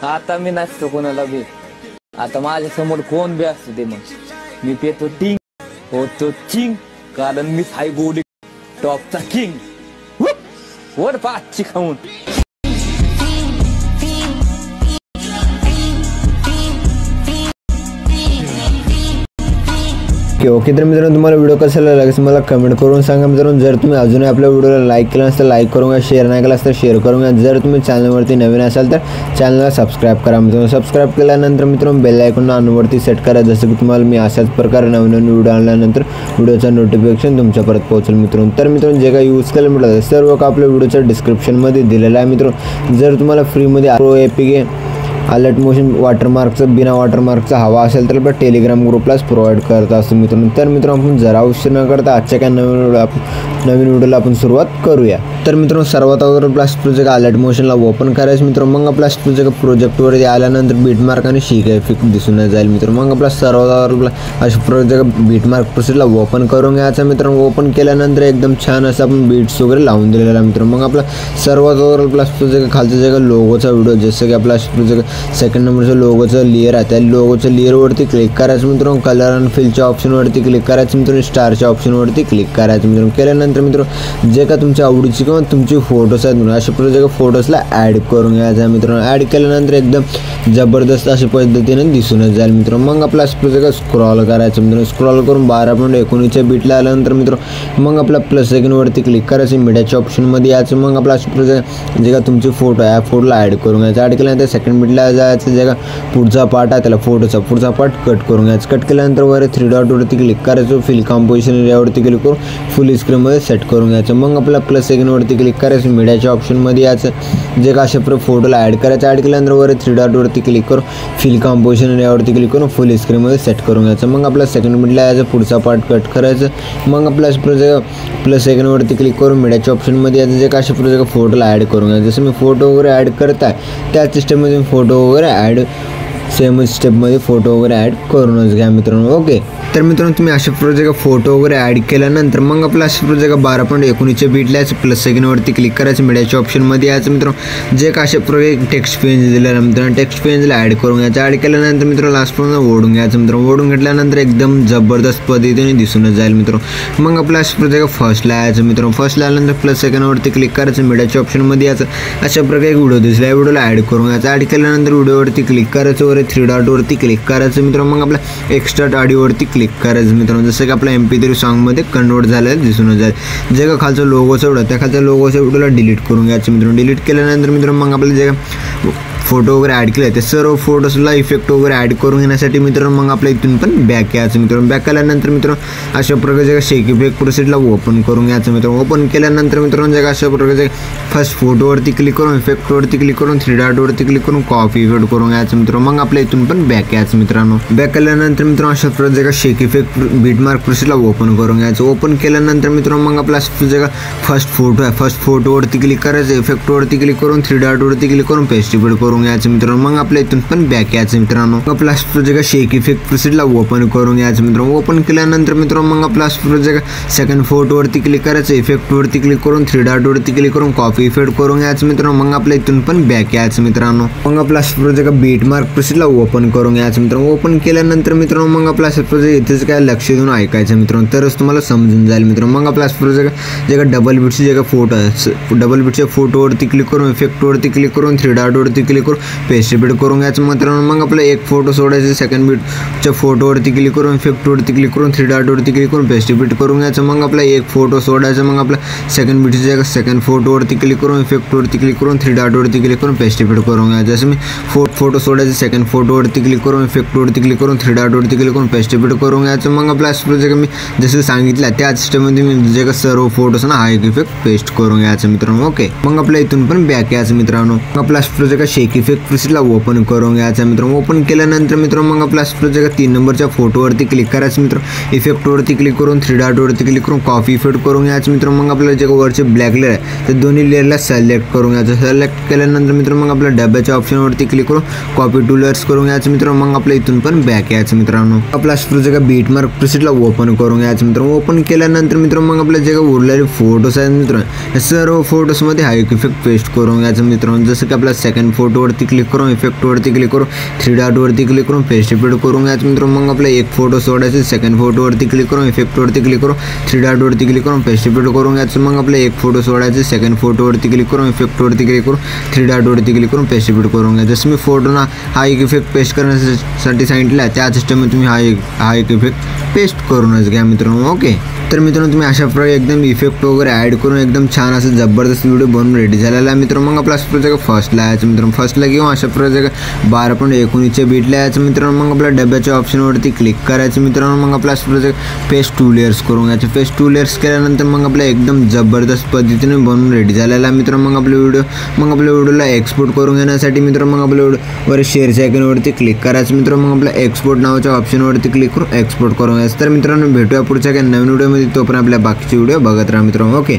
आता मी नसतो कोणाला बी, आता माझ्या समोर कोण बी असतो ते मग मी पेतो टिंग होतो चिंग, कारण मी हाय गोडी टॉपचा किंग. वर पाचची खाऊन ओके. तर मित्रांनो तुम्हाला व्हिडिओ कसा लागला मला कमेंट करून सांगा मित्रांनो. जर तुम्ही अजूनही आपल्या व्हिडिओला लाईक केला नसेल लाईक करून घ्या, शेअर नाही केला तर शेअर करून घ्या. जर तुम्ही चॅनलवरती नवीन असाल तर चॅनलला सबस्क्राईब करा मित्रांनो. सबस्क्राईब केल्यानंतर मित्रांनो बेल आयकॉन ऑनवरती सेट करा, जसं की तुम्हाला मी अशाच प्रकारे नवीन व्हिडिओ आणल्यानंतर व्हिडिओचं नोटिफिकेशन तुमच्यापर्यंत पोहोचेल मित्रांनो. तर मित्रांनो जे काही यूज केलं मिळतं सर्व का आपल्या व्हिडिओच्या डिस्क्रिप्शनमध्ये दिलेलं आहे मित्रांनो. जर तुम्हाला फ्रीमध्ये प्रो एपीके अलर्ट मोशन वॉटरमार्कचं बिना वॉटरमार्कचा हवा असेल तर आपल्या टेलिग्राम ग्रुपलाच प्रोव्हाइड करत असतो मित्रांनो. तर मित्रांनो आपण जरा उशीर न करता आजच्या काय नवीन व्हिडिओला आपण सुरुवात करूया. तर मित्रांनो सर्वात अगोदर प्लास्ट प्रोजेक्ट अलर्ट मोशनला ओपन करायचं मित्रांनो. मग आपला प्रोजेक्टवरती आल्यानंतर बीटमार्क आणि शिक इफेक्ट दिसून जाईल मित्रांनो. मग आपला सर्वात अगोदर अशा प्रोजेक्ट बीटमार्क प्रोसेसला ओपन करून घ्यायचा मित्रांनो. ओपन केल्यानंतर एकदम छान असं आपण बीट्स वगैरे लावून दिलेला आहे मित्रांनो. मग आपला सर्वात अगोदर प्लास्ट प्रोजेक्ट खालचं जे काही लोगोचा व्हिडिओ जसं की आपला प्रोजेक्ट सेकंड नंबरचं लोगोचं लेअर आहे त्या लोगोच्या लेअरवरती क्लिक करायचं मित्रांनो. कलर अँड फिलच्या ऑप्शनवरती क्लिक करायचं मित्रांनो. स्टारच्या ऑप्शनवरती क्लिक करायचं मित्रांनो. केल्यानंतर मित्रांनो जे का तुमच्या आवडीची किंवा तुमची फोटोज आहेत मित्रांनो अशा प्रोजेक्ट फोटोजला ॲड करून घ्यायचा मित्रांनो. ॲड केल्यानंतर एकदम जबरदस्त अशा पद्धतीने दिसूनच जाईल मित्रांनो. मग आपला प्रोजेक्ट स्क्रॉल करायचं मित्रांनो. स्क्रॉल करून 12.19 बीटला आल्यानंतर मित्रांनो मग आपला प्लस सेकंडवरती क्लिक करायचं. मीडियाच्या ऑप्शनमध्ये यायचं. मग आपला प्रोजेक्ट जे का तुमची फोटो आहे फोटोला ॲड करून घ्यायचा. ॲड केल्यानंतर सेकंड बीटला जायचं. जे का पुढचा पार्ट आहे त्याला फोटोचा पुढचा पार्ट कट करून घ्यायचं. कट केल्यानंतर वर 3 डॉटवरती क्लिक करायचं. फिल कॉम्पोजिशन यावरती क्लिक करून फुल स्क्रीनमध्ये सेट करून घ्यायचं. मग आपला प्लस सेकंडवरती क्लिक करायचं. मीडियाच्या ऑप्शनमध्ये यायचं. जे का अशा फोटोला ॲड करायचं. ॲड केल्यानंतर वर 3 डॉटवरती क्लिक करून फिल कॉम्पोजिशन यावरती क्लिक करून फुल स्क्रीनमध्ये सेट करून घ्यायचं. मग आपला सेकंड मिडला यायचं. पुढचा पार्ट कट करायचं. मग आपला प्लस सेकंडवरती क्लिक करून मीडियाच्या ऑप्शनमध्ये यायचं. जे का अशा फोटोला ॲड करून घ्यायचं. जसं मी फोटो वगैरे ॲड करत आहे त्याच सिस्टममध्ये फोटो वगैरे ॲड सेम स्टेपमध्ये फोटो वगैरे ॲड करूनच घ्या मित्रांनो. ओके. तर मित्रांनो तुम्ही अशा प्रोजेक्ट फोटो वगैरे ॲड केल्यानंतर मग आपला अशा प्रोजेक्ट 12.19 बीटला यायचं. प्लस सेकंडवरती क्लिक करायचं. मीडियाच्या ऑप्शनमध्ये यायचं मित्रांनो. जे का अशा प्रोजेक्ट टेक्स्ट पेज दिलेलं आहे मित्रांनो टेक्स्ट पेजला ॲड करून घ्यायचं. ॲड केल्यानंतर मित्रांनो लास्टपर्यंत ओढून घ्यायचं मित्रांनो. ओढून घेतल्यानंतर एकदम जबरदस्त पद्धतीने दिसूनच जाईल मित्रांनो. मग आपला अशा प्रोजेक्ट फर्स्टला यायचं मित्रांनो. फर्स्टला आल्यानंतर प्लस सेकंडवरती क्लिक करायचं. मीडियाच्या ऑप्शनमध्ये यायचं. अशा प्रकारे एक व्हिडिओ दिसला या व्हिडिओला ॲड करून घ्यायचं. ॲड केल्यानंतर व्हिडिओवरती क्लिक करायचं. वर 3 डॉटवरती क्लिक करायचं मित्रांनो. मग आपला एक्स्ट्रा ऑडिओवरती क्लिक करायचं मित्रांनो. जसं की आपला MP3 सॉन्गमध्ये कन्वर्ट झालेलं दिसून जाईल. जे का खालचं लोगोचं व्हिडिओ त्या खालच्या लोगोच्या व्हिडिओला डिलीट करून घ्यायचं मित्रांनो. डिलीट केल्यानंतर मित्रांनो मग आपल्याला जे का फोटो वगैरे ॲड केले ते सर्व फोटोजला इफेक्ट वगैरे ॲड करून घेण्यासाठी मित्रांनो मग आपल्या इथून पण बॅक यायचं मित्रांनो. बॅक केल्यानंतर मित्रांनो अशा प्रकारचे शेक इफेक्ट प्रोसेसला ओपन करून घ्यायचं मित्रांनो. ओपन केल्यानंतर मित्रांनो जे अशा प्रकारचे फर्स्ट फोटोवरती क्लिक करून इफेक्टवरती क्लिक करून 3 डॉटवरती क्लिक करून कॉपी इफेक्ट करून घ्यायचं मित्रांनो. मग आपल्या इथून पण बॅक यायचं मित्रांनो. बॅक केल्यानंतर मित्रांनो अशा प्रकारचे शेक इफेक्ट बीटमार्क प्रोसेसला ओपन करून घ्यायचं. ओपन केल्यानंतर मित्रांनो मग आपला जे फर्स्ट फोटो आहे फर्स्ट फोटोवरती क्लिक करायचं. इफेक्टवरती क्लिक करून 3 डॉटवरती क्लिक करून पेस्ट इफेक्ट करून घ्यायचं मित्रांनो. मग आपल्या इथून पण बॅक यायचं मित्रांनो. आपला प्रोजेक्ट शेक इफेक्ट प्रोसेसला ओपन करून घ्यायचं मित्रांनो. ओपन केल्यानंतर मित्रांनो मग आपला प्रोजेक्ट सेकंड फोटोवरती क्लिक करायचं. इफेक्टवरती क्लिक करून 3 डॉटवरती क्लिक करून कॉपी इफेक्ट करून घ्यायचं मित्रांनो. मग आपल्या इथून पण बॅक यायचं मित्रांनो. मग आपला प्रोजेक्ट बीटमार्क प्रोसेसला ओपन करून घ्यायचं मित्रांनो. ओपन केल्यानंतर मित्रांनो मग आपला प्रोजेक्ट इथेच काय लक्ष देऊन ऐकायचं मित्रांनो तरच तुम्हाला समजून जाईल मित्रांनो. मग आपला प्रोजेक्ट जे का डबल बीटचे जे का फोटो आहे डबल बीटच्या फोटोवरती क्लिक करून इफेक्टवरती क्लिक करून 3 डॉटवरती क्लिक करून पेस्ट इफेक्ट करून घ्यायचं मित्रांनो. मग आपला एक फोटो सोडायचं. सेकंड बीटच्या फोटोवरती क्लिक करून इफेक्टवरती क्लिक करून 3 डॉटवरती क्लिक करून पेस्ट इफेक्ट करून घ्यायचं. मग आपला एक फोटो सोडायचं. मग आपला सेकंड बीटच्या सेकंड फोटोवरती क्लिक करून इफेक्टवरती क्लिक करून 3 डॉटवरती क्लिक करून पेस्ट इफेक्ट करून घ्यायचं. जसं मी फोटो सोडायचं. सेकंड फोटोवरती क्लिक करून इफेक्टवरती क्लिक करून 3 डॉटवरती क्लिक करून पेस्ट इफेक्ट करून घ्यायचं. मग आपला प्रोजेक्ट मी जसं सांगितलं त्या सिस्टममध्ये मी जे का सर्व फोटोज ना हा एक इफेक्ट पेस्ट करून घ्यायचं मित्रांनो. ओके. मग आपल्या इथून पण बॅक यायचं मित्रांनो. आपला प्रोजेक्ट शेक इफेक्ट प्रोसेसला ओपन करून घ्यायचं मित्रांनो. ओपन केल्यानंतर मित्रांनो मग आपला प्रोजेक्ट 3 नंबरच्या फोटोवरती क्लिक करायचं मित्रांनो. इफेक्टवरती क्लिक करून 3 डॉटवरती क्लिक करून कॉपी इफेक्ट करून घ्यायचं मित्रांनो. मग आपल्याला जे वरचे ब्लॅक लेअर आहे ते दोन्ही लेअरला सिलेक्ट करून घ्यायचं. सिलेक्ट केल्यानंतर मित्रांनो मग आपल्या डब्याच्या ऑप्शनवरती क्लिक करून कॉपी टू लेअर्स करून घ्यायचं मित्रांनो. मग आपल्या इथून पण बॅक यायचं मित्रांनो. आपला प्रोजेक्ट बीटमार्क प्रोसेसला ओपन करून घ्यायचं मित्रांनो. ओपन केल्यानंतर मित्रांनो मग आपल्या जे उरलेले फोटोज आहेत मित्रांनो सर्व फोटोजमध्ये हा एक इफेक्ट पेस्ट करून घ्यायचं मित्रांनो. जसं की आपला सेकंड फोटो इफेक्टवरती क्लिक करू, इफेक्टवरती क्लिक करू, 3 डॉटवरती क्लिक करून पेस्ट इफेक्ट करून घ्यायचं मित्रांनो. मग आपला एक फोटो सोडायचा, सेकंड फोटोवरती क्लिक करून इफेक्टवरती क्लिक करू, 3 डॉटवरती क्लिक करून पेस्ट इफेक्ट करून घ्यायचं. मग आपला एक फोटो सोडायचा, सेकंड फोटोवरती क्लिक करून इफेक्टवरती क्लिक करू, 3 डॉटवरती क्लिक करून पेस्ट इफेक्ट करून घ्यायचं. जसं मी फोटो ना हा एक इफेक्ट पेस्ट करण्यासाठी सांगितलं आहे, त्याच सिस्टममध्ये तुम्ही हा एक इफेक्ट पेस्ट करूनच घ्या मित्रांनो. ओके, तर मित्रांनो तुम्ही अशा प्रकारे एकदम इफेक्ट वगैरे ॲड करून एकदम छान असं जबरदस्त व्हिडिओ बनवून रेडी झालेला आहे मित्रांनो. मग आपला अशा प्रकारे फर्स्टला यायचं मित्रांनो, फर्स्टला किंवा अशा प्रकारे 12.19 बीटला यायचं मित्रांनो. मग आपल्या डब्याच्या ऑप्शनवरती क्लिक करायचं मित्रांनो. मग आपला अशा प्रकारे पेस्ट 2 लेयर्स करून घ्यायचे. पेस्ट 2 लेयर्स केल्यानंतर मग आपल्या एकदम जबरदस्त पद्धतीने बनवून रेडी झालेला आहे मित्रांनो. मग आपल्या व्हिडिओला एक्सपोर्ट करून घेण्यासाठी मित्रांनो मग आपल्या व्हिडिओवर शेअरच्या आयकॉनवरती क्लिक करायचं मित्रांनो. मग आपल्या एक्सपोर्ट नावाच्या ऑप्शनवरती क्लिक करून एक्सपोर्ट करून घ्यायचं. तर मित्रांनो भेटूया पुढच्या काही नवीन व्हिडिओमध्ये, तोपर्यंत आपल्या बाकीचे व्हिडिओ बघत राहा मित्रांनो. ओके.